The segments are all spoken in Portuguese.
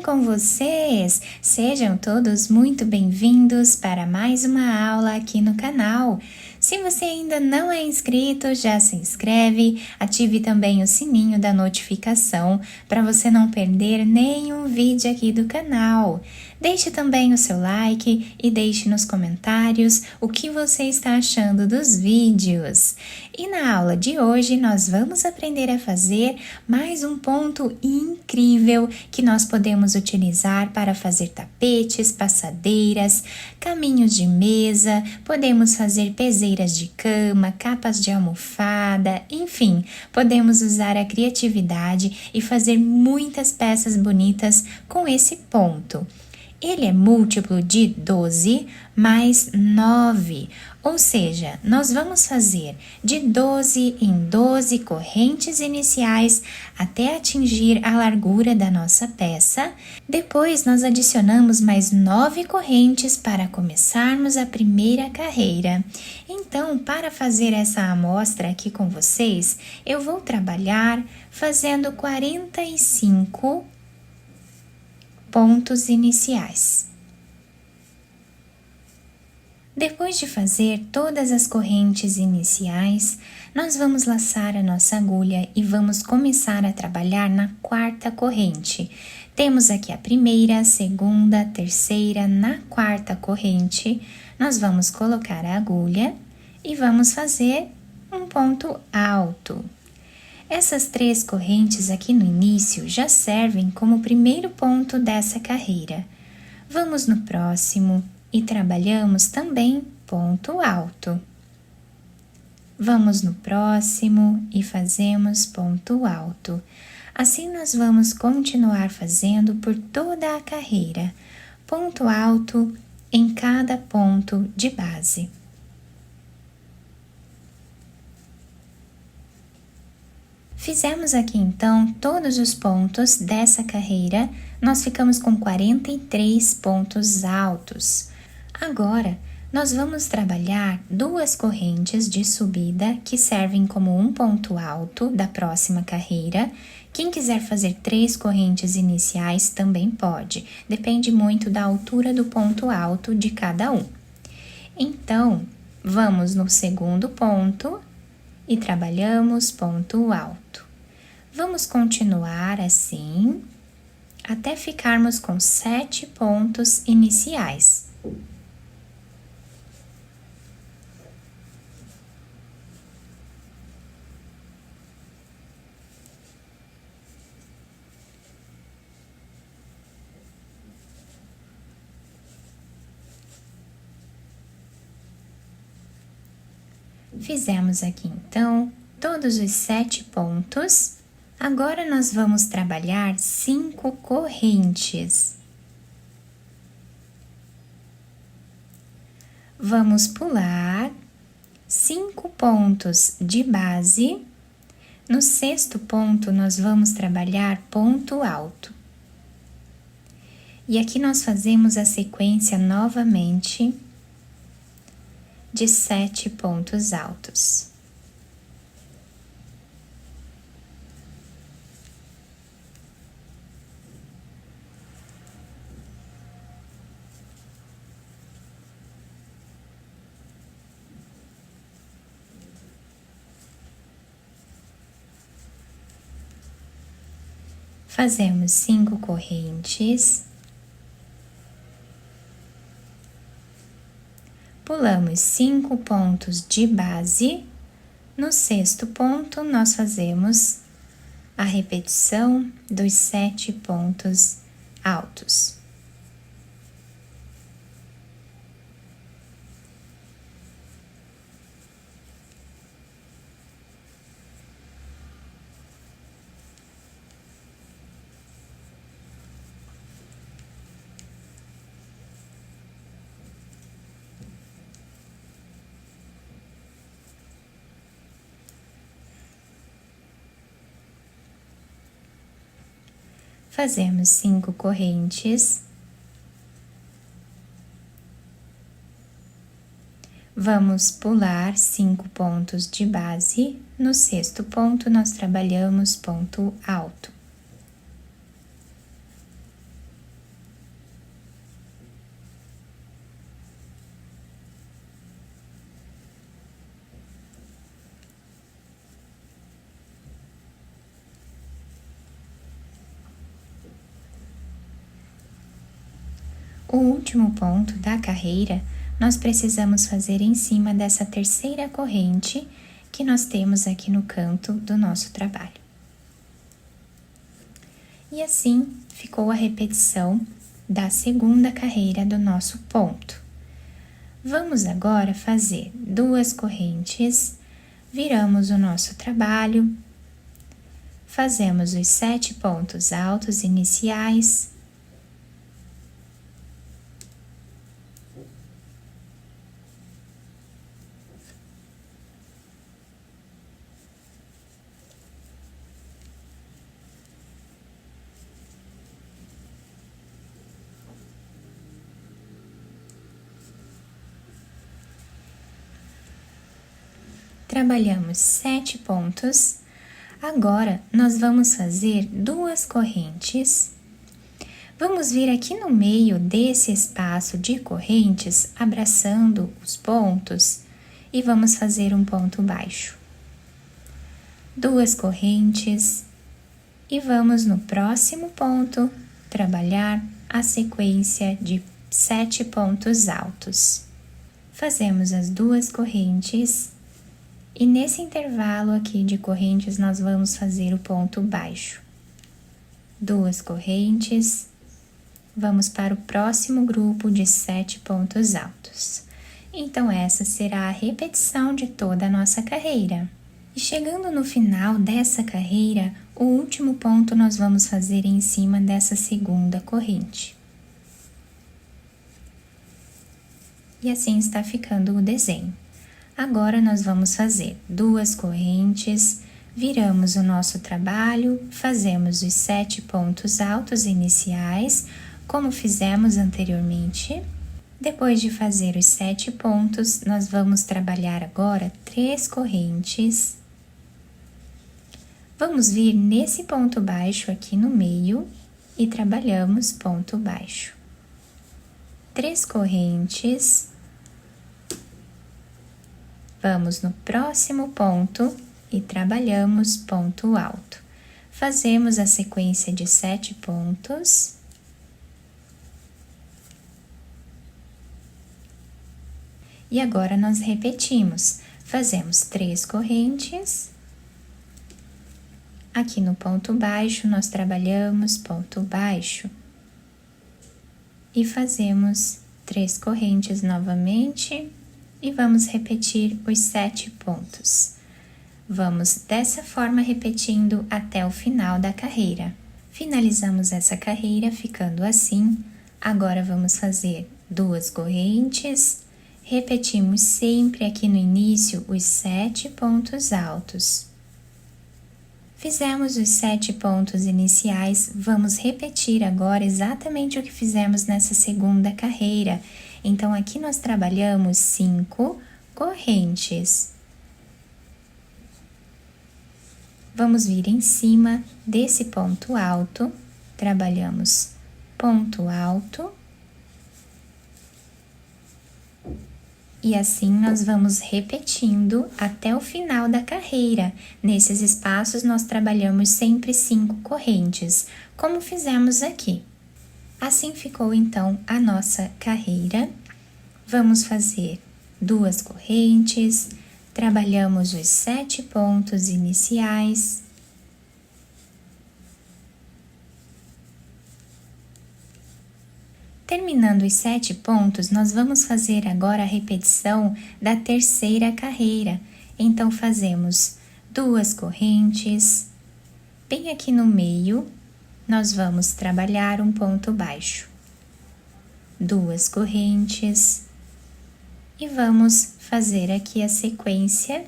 com vocês? Sejam todos muito bem-vindos para mais uma aula aqui no canal. Se você ainda não é inscrito, já se inscreve, ative também o sininho da notificação para você não perder nenhum vídeo aqui do canal. Deixe também o seu like e deixe nos comentários o que você está achando dos vídeos. E na aula de hoje nós vamos aprender a fazer mais um ponto incrível que nós podemos utilizar para fazer tapetes, passadeiras, caminhos de mesa, podemos fazer peseiras de cama, capas de almofada, enfim, podemos usar a criatividade e fazer muitas peças bonitas com esse ponto. Ele é múltiplo de 12 mais 9, ou seja, nós vamos fazer de 12 em 12 correntes iniciais até atingir a largura da nossa peça. Depois, nós adicionamos mais 9 correntes para começarmos a primeira carreira. Então, para fazer essa amostra aqui com vocês, eu vou trabalhar fazendo 45 pontos iniciais. Depois de fazer todas as correntes iniciais, nós vamos laçar a nossa agulha e vamos começar a trabalhar na quarta corrente. Temos aqui a primeira, a segunda, a terceira, na quarta corrente, nós vamos colocar a agulha e vamos fazer um ponto alto. Essas 3 correntes aqui no início já servem como primeiro ponto dessa carreira. Vamos no próximo e trabalhamos também ponto alto. Vamos no próximo e fazemos ponto alto. Assim nós vamos continuar fazendo por toda a carreira, ponto alto em cada ponto de base. Fizemos aqui então todos os pontos dessa carreira, nós ficamos com 43 pontos altos. Agora, nós vamos trabalhar 2 correntes de subida que servem como um ponto alto da próxima carreira. Quem quiser fazer 3 correntes iniciais também pode, depende muito da altura do ponto alto de cada um. Então, vamos no segundo ponto e trabalhamos ponto alto. Vamos continuar assim, até ficarmos com 7 pontos iniciais. Fizemos aqui então todos os 7 pontos. Agora nós vamos trabalhar 5 correntes. Vamos pular 5 pontos de base. No 6º ponto, nós vamos trabalhar ponto alto. E aqui nós fazemos a sequência novamente de 7 pontos altos. Fazemos 5 correntes. Pulamos 5 pontos de base. No 6º ponto, nós fazemos a repetição dos 7 pontos altos. Fazemos 5 correntes. Vamos pular 5 pontos de base. No 6º ponto, nós trabalhamos ponto alto. O último ponto da carreira, nós precisamos fazer em cima dessa terceira corrente que nós temos aqui no canto do nosso trabalho. E assim ficou a repetição da segunda carreira do nosso ponto. Vamos agora fazer 2 correntes, viramos o nosso trabalho, fazemos os 7 pontos altos iniciais, trabalhamos 7 pontos. Agora, nós vamos fazer 2 correntes. Vamos vir aqui no meio desse espaço de correntes, abraçando os pontos, e vamos fazer um ponto baixo. 2 correntes, e vamos no próximo ponto trabalhar a sequência de 7 pontos altos. Fazemos as 2 correntes. E nesse intervalo aqui de correntes, nós vamos fazer o ponto baixo. 2 correntes, vamos para o próximo grupo de 7 pontos altos. Então, essa será a repetição de toda a nossa carreira. E chegando no final dessa carreira, o último ponto nós vamos fazer em cima dessa segunda corrente. E assim está ficando o desenho. Agora, nós vamos fazer 2 correntes, viramos o nosso trabalho, fazemos os 7 pontos altos iniciais, como fizemos anteriormente. Depois de fazer os 7 pontos, nós vamos trabalhar agora 3 correntes. Vamos vir nesse ponto baixo aqui no meio e trabalhamos ponto baixo. 3 correntes. Vamos no próximo ponto e trabalhamos ponto alto. Fazemos a sequência de 7 pontos. E agora nós repetimos. Fazemos 3 correntes. Aqui no ponto baixo, nós trabalhamos ponto baixo. E fazemos 3 correntes novamente. E vamos repetir os 7 pontos. Vamos dessa forma repetindo até o final da carreira. Finalizamos essa carreira ficando assim. Agora vamos fazer 2 correntes. Repetimos sempre aqui no início os 7 pontos altos. Fizemos os 7 pontos iniciais, vamos repetir agora exatamente o que fizemos nessa segunda carreira. Então, aqui nós trabalhamos 5 correntes. Vamos vir em cima desse ponto alto, trabalhamos ponto alto. E assim nós vamos repetindo até o final da carreira. Nesses espaços nós trabalhamos sempre 5 correntes, como fizemos aqui. Assim ficou então a nossa carreira. Vamos fazer 2 correntes, trabalhamos os 7 pontos iniciais. Terminando os 7 pontos, nós vamos fazer agora a repetição da terceira carreira. Então, fazemos 2 correntes, bem aqui no meio, nós vamos trabalhar um ponto baixo. 2 correntes, e vamos fazer aqui a sequência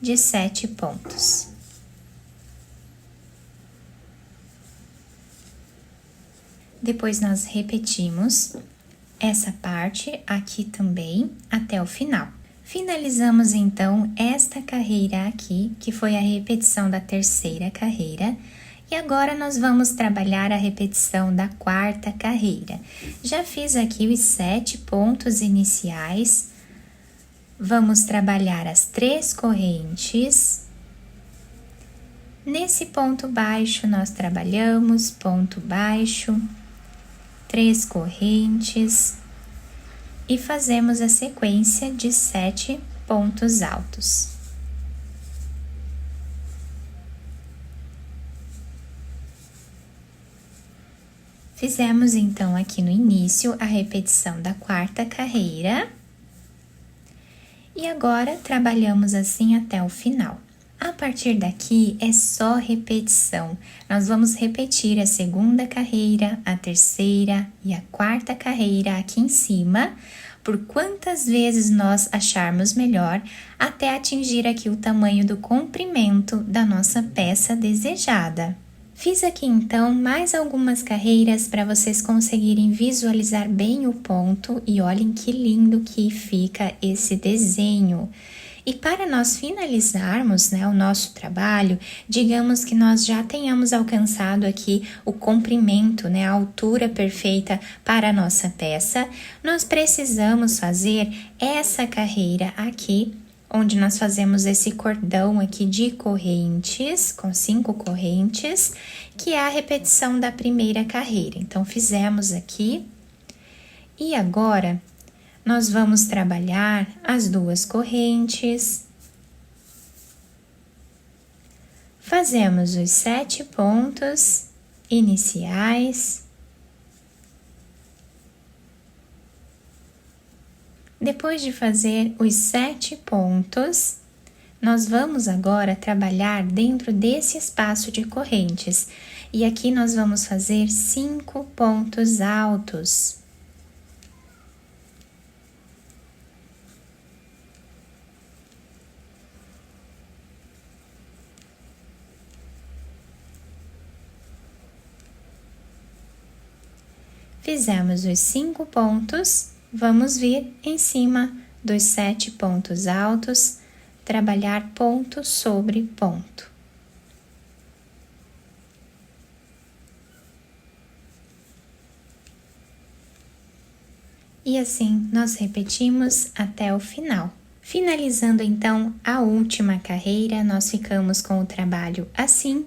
de 7 pontos. Depois nós repetimos essa parte aqui também até o final. Finalizamos então esta carreira aqui, que foi a repetição da terceira carreira, e agora nós vamos trabalhar a repetição da quarta carreira. Já fiz aqui os 7 pontos iniciais, vamos trabalhar as 3 correntes. Nesse ponto baixo nós trabalhamos ponto baixo. 3 correntes e fazemos a sequência de 7 pontos altos. Fizemos então aqui no início a repetição da 4ª carreira e agora trabalhamos assim até o final. A partir daqui é só repetição. Nós vamos repetir a 2ª carreira, a 3ª e a 4ª carreira aqui em cima, por quantas vezes nós acharmos melhor, até atingir aqui o tamanho do comprimento da nossa peça desejada. Fiz aqui então mais algumas carreiras para vocês conseguirem visualizar bem o ponto e olhem que lindo que fica esse desenho. E para nós finalizarmos, o nosso trabalho, digamos que nós já tenhamos alcançado aqui o comprimento, a altura perfeita para a nossa peça, nós precisamos fazer essa carreira aqui, onde nós fazemos esse cordão aqui de correntes, com 5 correntes, que é a repetição da 1ª carreira. Então, fizemos aqui e agora nós vamos trabalhar as 2 correntes, fazemos os 7 pontos iniciais. Depois de fazer os 7 pontos, nós vamos agora trabalhar dentro desse espaço de correntes. E aqui nós vamos fazer 5 pontos altos. Fizemos os 5 pontos, vamos vir em cima dos 7 pontos altos, trabalhar ponto sobre ponto. E assim nós repetimos até o final. Finalizando então a última carreira, nós ficamos com o trabalho assim.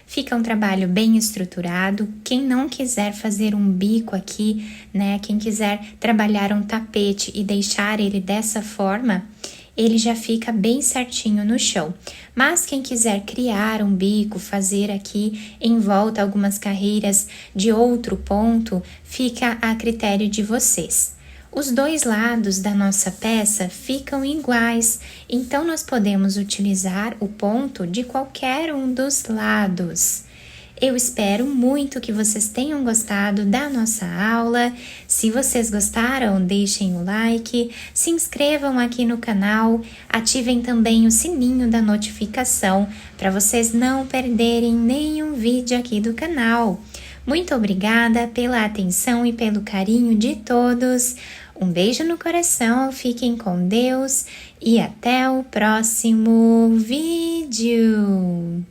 Fica um trabalho bem estruturado. Quem não quiser fazer um bico aqui, quem quiser trabalhar um tapete e deixar ele dessa forma, ele já fica bem certinho no chão. Mas quem quiser criar um bico, fazer aqui em volta algumas carreiras de outro ponto, fica a critério de vocês. Os 2 lados da nossa peça ficam iguais, então nós podemos utilizar o ponto de qualquer um dos lados. Eu espero muito que vocês tenham gostado da nossa aula. Se vocês gostaram, deixem o like, se inscrevam aqui no canal, ativem também o sininho da notificação para vocês não perderem nenhum vídeo aqui do canal. Muito obrigada pela atenção e pelo carinho de todos. Um beijo no coração, fiquem com Deus e até o próximo vídeo!